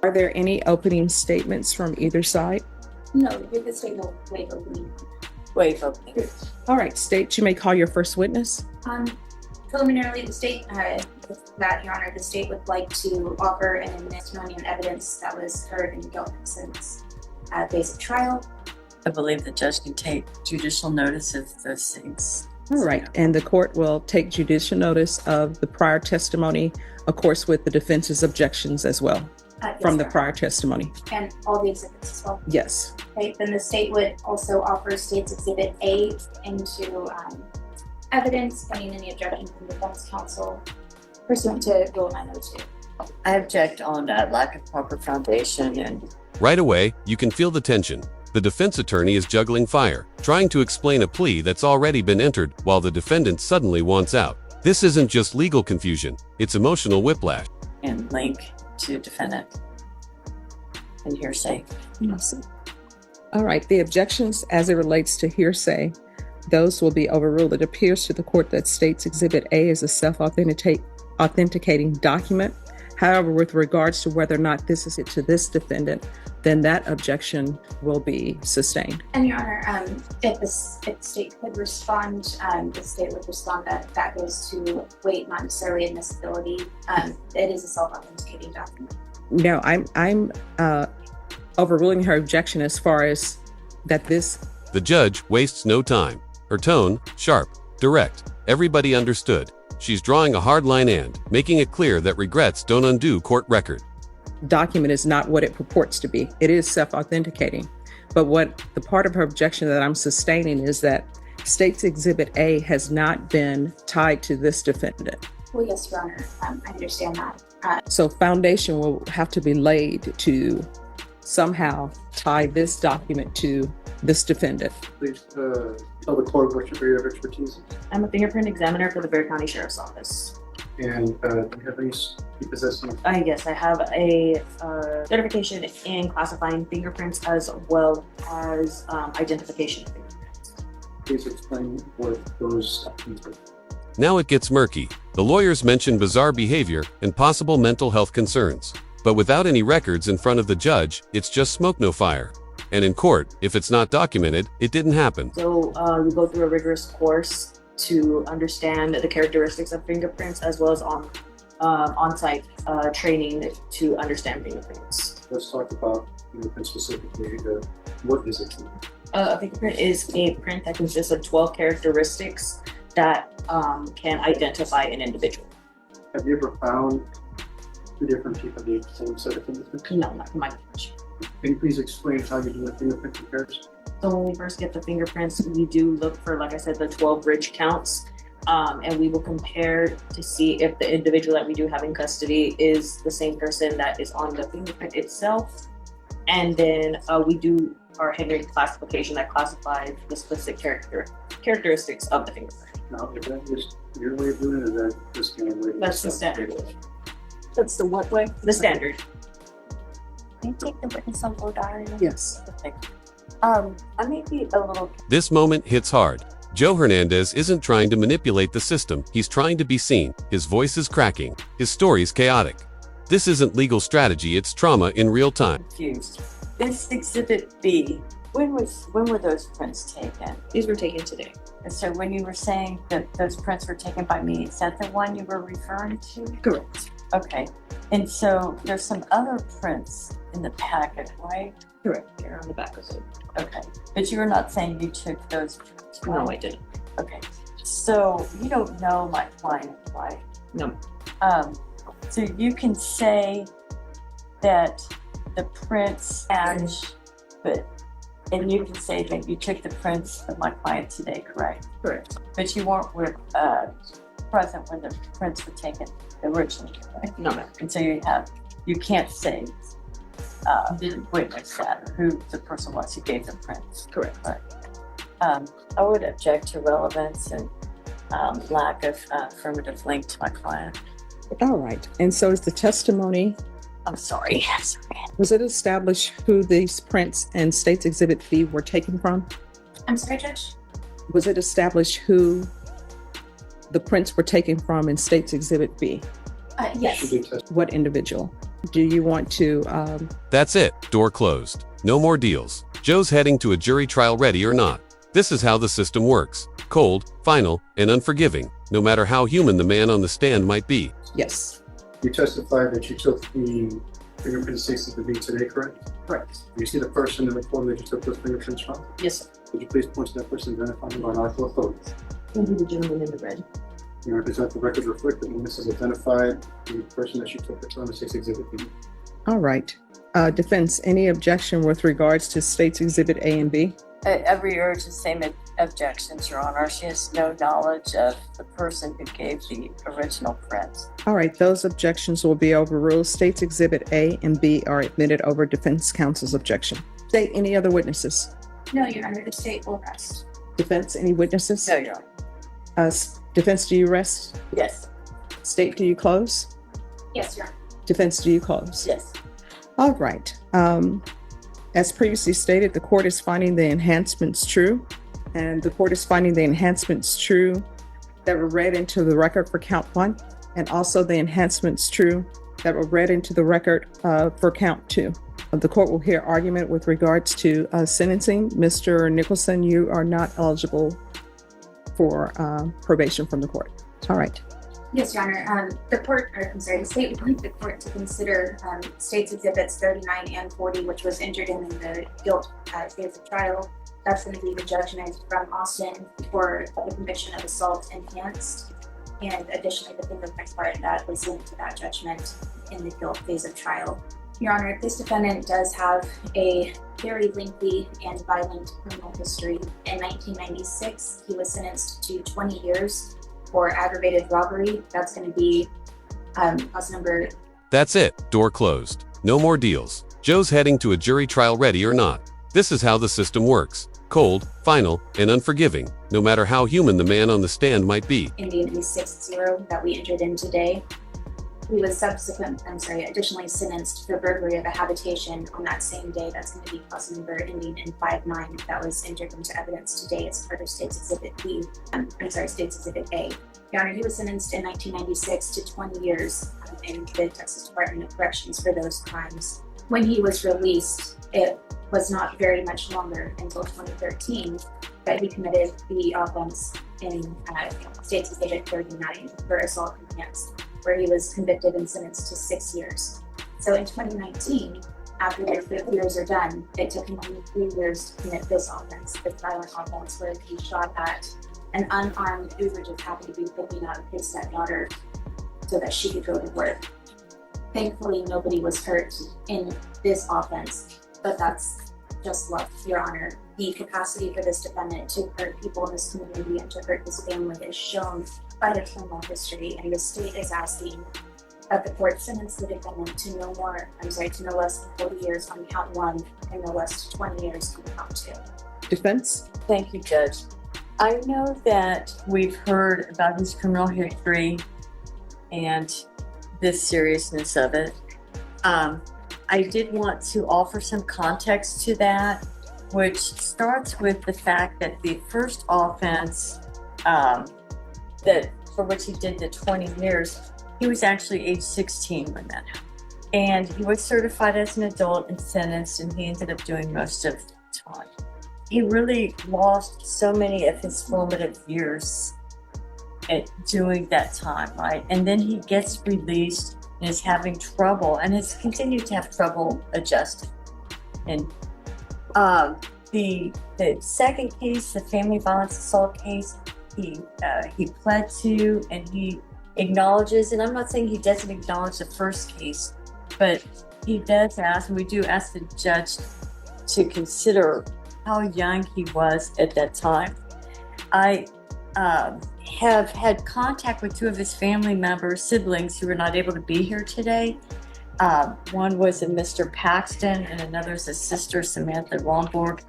Are there any opening statements from either side? No, you could say no waive opening. Waive opening. All right, state, you may call your first witness. Preliminarily, the state, with that, Your Honor, the state would like to offer an testimony and evidence that was heard in guilt innocence basic trial. I believe the judge can take judicial notice of those things. All right, and the court will take judicial notice of the prior testimony, of course, with the defense's objections as well Yes, from the Your Honor. prior testimony. And all the exhibits as well. Yes. Okay, then the state would also offer State's Exhibit A into evidence, pending any objection from the defense counsel pursuant to Rule 902. I object on lack of proper foundation and Right away, you can feel the tension. The defense attorney is juggling fire, trying to explain a plea that's already been entered while the defendant suddenly wants out. This isn't just legal confusion, it's emotional whiplash. and link to defendant and hearsay. All right, the objections as it relates to hearsay, those will be overruled. It appears to the court that State's Exhibit A is a self-authenticating document. However, with regards to whether or not this is it to this defendant, then that objection will be sustained. And Your Honor, if the state could respond, the state would respond that that goes to weight, not necessarily admissibility. It is a self-authenticating document. No, I'm overruling her objection as far as that this. The judge wastes no time. Her tone, sharp, direct. Everybody understood. She's drawing a hard line and making it clear that regrets don't undo court record. Document is not what it purports to be. It is self-authenticating. But what the part of her objection that I'm sustaining is that State's Exhibit A has not been tied to this defendant. Well, yes, Your Honor, I understand that. So foundation will have to be laid to somehow tie this document to this defendant. Please tell the court what your area of expertise is. I'm a fingerprint examiner for the Bexar County Sheriff's Office. And do you have any, you possess some, Yes, I have a certification in classifying fingerprints as well as identification of fingerprints. please explain what those documents are. Now it gets murky. The lawyers mention bizarre behavior and possible mental health concerns. But without any records in front of the judge, it's just smoke no fire. And in court, if it's not documented, it didn't happen. So we go through a rigorous course to understand the characteristics of fingerprints as well as on-site training to understand fingerprints. Let's talk about fingerprint specifically. What is it? A fingerprint is a print that consists of 12 characteristics that can identify an individual. Have you ever found two different people the same set of fingerprints? No, not from my knowledge. Can you please explain how you do a fingerprint comparison? So when we first get the fingerprints, we do look for, like I said, the 12 ridge counts, and we will compare to see if the individual that we do have in custody is the same person that is on the fingerprint itself. And then we do our Henry classification that classifies the specific characteristics of the fingerprint. Now, if that is your way of doing it, is that this kind of way? That's the standard. That's the what way? The standard. Can you take the witness on board, Daria? Yes. I may be a little This moment hits hard. Joe Hernandez isn't trying to manipulate the system, he's trying to be seen. His voice is cracking. His story's chaotic. This isn't legal strategy, it's trauma in real time. confused. This Exhibit B, when were those prints taken? These were taken today. And so when you were saying that those prints were taken by me, is that the one you were referring to? Correct. Okay. And so there's some other prints in the packet, right? Correct. They're on the back of it. Okay. But you were not saying you took those prints, No, right? I didn't. Okay. So you don't know my client, right? No. So you can say that the prints match, and you can say that you took the prints of my client today, correct? Correct. But you weren't present when the prints were taken originally, correct? No, ma'am. And so you can't say didn't witness that or who the person was who gave the prints. Correct. Right. I would object to relevance and lack of affirmative link to my client. All right. And so is the testimony, I'm sorry. was it established who these prints and State's Exhibit B were taken from? I'm sorry, Judge? Was it established who the prints were taken from in State's Exhibit B? Yes. Should be tested. What individual? Do you want to, That's it, door closed. No more deals. Joe's heading to a jury trial, ready or not. This is how the system works. Cold, final, and unforgiving, no matter how human the man on the stand might be. yes, You testified that you took the fingerprint states of the V today, correct? Correct. You see the person in the form that you took those fingerprints from? Yes, sir. Could you please point to that person, identify him by an article of photo? Will be the gentleman in the red. You represent the record reflect that when this is identified, the person that you took the from the state's exhibit B. all right. Defense, any objection with regards to States Exhibit A and B? Every urge the same objections, Your Honor. She has no knowledge of the person who gave the original prints. All right, those objections will be overruled. States Exhibit A and B are admitted over defense counsel's objection. State, any other witnesses? No, Your Honor, the state will rest. Defense, any witnesses? No, Your Honor. Defense, do you rest? Yes. State, do you close? Yes, Your Honor. Defense, do you close? Yes. All right. As previously stated, the court is finding the enhancements true, and the court is finding the enhancements true that were read into the record for count 1, and also the enhancements true that were read into the record for count 2. The court will hear argument with regards to sentencing. Mr. Nicholson, you are not eligible for probation from the court. All right. Yes, Your Honor. The state would like the court to consider States Exhibits 39 and 40, which was entered in the guilt phase of trial. That's going to be the judgment from Austin for the conviction of assault enhanced. And additionally, the fingerprint part that was linked to that judgment in the guilt phase of trial. Your Honor, this defendant does have a very lengthy and violent criminal history. In 1996, he was sentenced to 20 years for aggravated robbery. That's going to be clause number. That's it, door closed. No more deals. Joe's heading to a jury trial, ready or not. This is how the system works. Cold, final, and unforgiving, no matter how human the man on the stand might be. Indian 6-0 that we entered in today. He was additionally sentenced for burglary of a habitation on that same day. That's going to be clause number ending in 5-9 that was entered into evidence today as part of States Exhibit B. States Exhibit A. Your Honor, he was sentenced in 1996 to 20 years in the Texas Department of Corrections for those crimes. When he was released, it was not very much longer until 2013 that he committed the offense in States Exhibit 39 for assault enhanced, where he was convicted and sentenced to 6 years. So in 2019, after their 5 years are done, it took him only 3 years to commit this offense, this violent offense, where he shot at an unarmed Uber just happened to be picking up his stepdaughter so that she could go to work. Thankfully, nobody was hurt in this offense, but that's just luck, Your Honor. The capacity for this defendant to hurt people in this community and to hurt his family is shown by the criminal history, and the state is asking that the court sentence the defendant to no less than 40 years on count 1 and no less than 20 years on count 2. Defense? Thank you, Judge. I know that we've heard about his criminal history and the seriousness of it. I did want to offer some context to that, which starts with the fact that the first offense that for which he did the 20 years, he was actually age 16 when that happened. And he was certified as an adult and sentenced, and he ended up doing most of the time. He really lost so many of his formative years at doing that time, right? And then he gets released and is having trouble and has continued to have trouble adjusting. And the second case, the family violence assault case, he pled to, and he acknowledges, and I'm not saying he doesn't acknowledge the first case, but he does ask, and we do ask the judge to consider how young he was at that time. I have had contact with two of his family members, siblings, who were not able to be here today. One was a Mr. Paxton, and another is a sister, Samantha Romborg.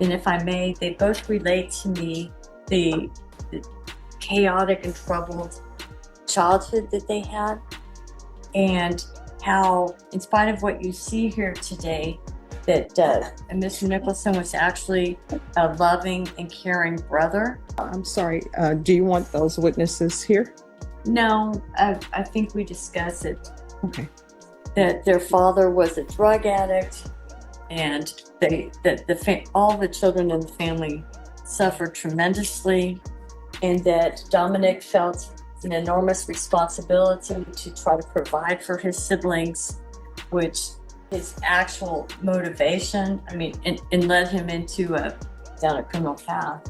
And if I may, they both relate to me the chaotic and troubled childhood that they had, and how, in spite of what you see here today, that Mr. Nicholson was actually a loving and caring brother. I'm sorry, do you want those witnesses here? No, I think we discussed it. Okay. that their father was a drug addict, and all the children in the family suffered tremendously, and that Dominic felt an enormous responsibility to try to provide for his siblings, which his actual motivation, and led him down a criminal path,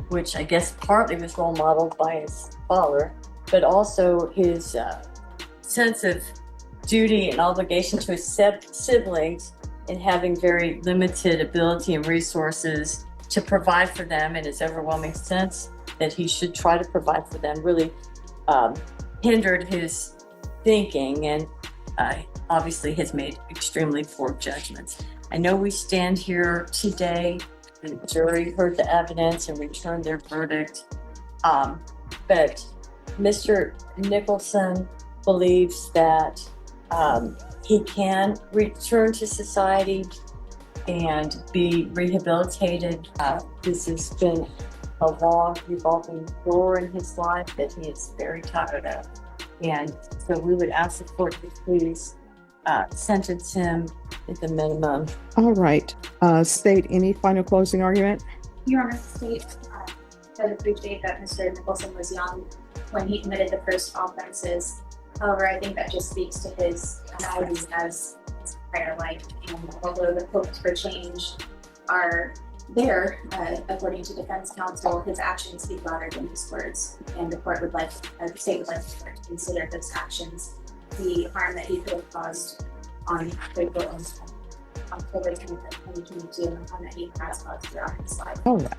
which I guess partly was role modeled by his father, but also his sense of duty and obligation to his siblings, and having very limited ability and resources to provide for them in his overwhelming sense that he should try to provide for them, really hindered his thinking, and obviously has made extremely poor judgments. I know we stand here today, the jury heard the evidence and returned their verdict, but Mr. Nicholson believes that he can return to society and be rehabilitated. This has been a long revolving door in his life that he is very tired of. And so we would ask the court to please sentence him at the minimum. All right. State, any final closing argument? Your Honor, state, I appreciate that Mr. Nicholson was young when he committed the first offenses. However, I think that just speaks to his values as prior life. And although the hopes for change are there, according to defense counsel, his actions speak louder than his words. And the court would like, the state would like the court to consider those actions, the harm that he could have caused on February 25th, 2022, and the harm that he has caused throughout his life. All right.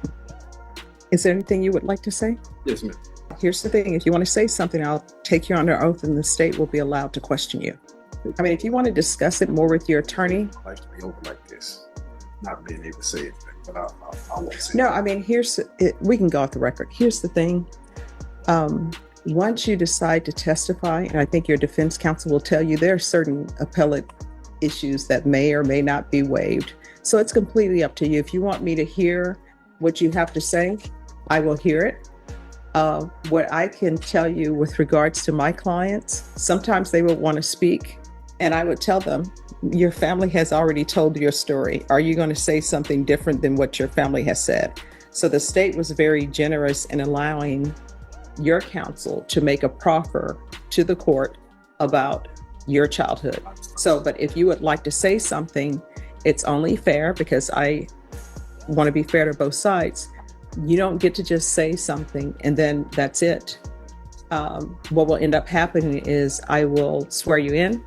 Is there anything you would like to say? Yes, ma'am. Here's the thing. If you want to say something, I'll take you under oath and the state will be allowed to question you. If you want to discuss it more with your attorney. I like to be open like this, not being able to say anything, but I won't say No, anything. we can go off the record. Here's the thing. Once you decide to testify, and I think your defense counsel will tell you there are certain appellate issues that may or may not be waived. So it's completely up to you. If you want me to hear what you have to say, I will hear it. What I can tell you with regards to my clients, sometimes they will want to speak, and I would tell them, your family has already told your story. Are you going to say something different than what your family has said? So the state was very generous in allowing your counsel to make a proffer to the court about your childhood. So, but if you would like to say something, it's only fair, because I want to be fair to both sides. You don't get to just say something and then that's it. What will end up happening is I will swear you in,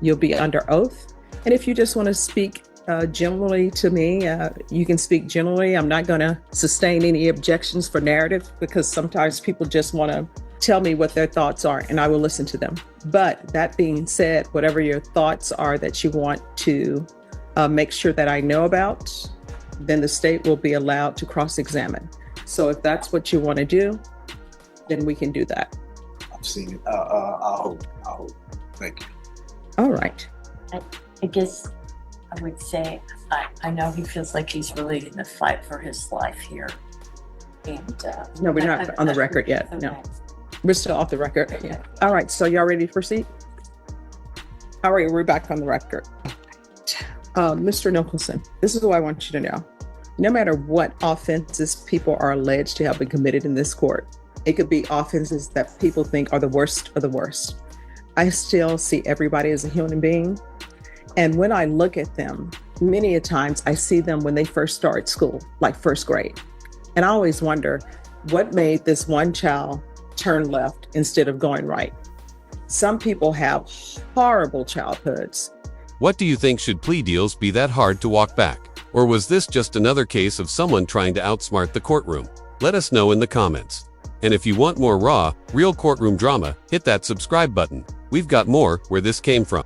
you'll be under oath. And if you just want to speak generally to me, you can speak generally. I'm not going to sustain any objections for narrative, because sometimes people just want to tell me what their thoughts are and I will listen to them. But that being said, whatever your thoughts are that you want to make sure that I know about, then the state will be allowed to cross-examine. So if that's what you want to do, then we can do that. I've seen it. I hope. Thank you. All right. I guess I would say, I know he feels like he's really in the fight for his life here. And No, we're not on the record yet. Okay. No, we're still off the record. Yeah. All right. So y'all ready to proceed? All right. We're back on the record. Mr. Nicholson, this is what I want you to know. No matter what offenses people are alleged to have been committed in this court, it could be offenses that people think are the worst of the worst. I still see everybody as a human being. And when I look at them, many a times I see them when they first start school, like first grade. And I always wonder what made this one child turn left instead of going right. Some people have horrible childhoods. What do you think? Should plea deals be that hard to walk back? Or was this just another case of someone trying to outsmart the courtroom? Let us know in the comments. And if you want more raw, real courtroom drama, hit that subscribe button. We've got more where this came from.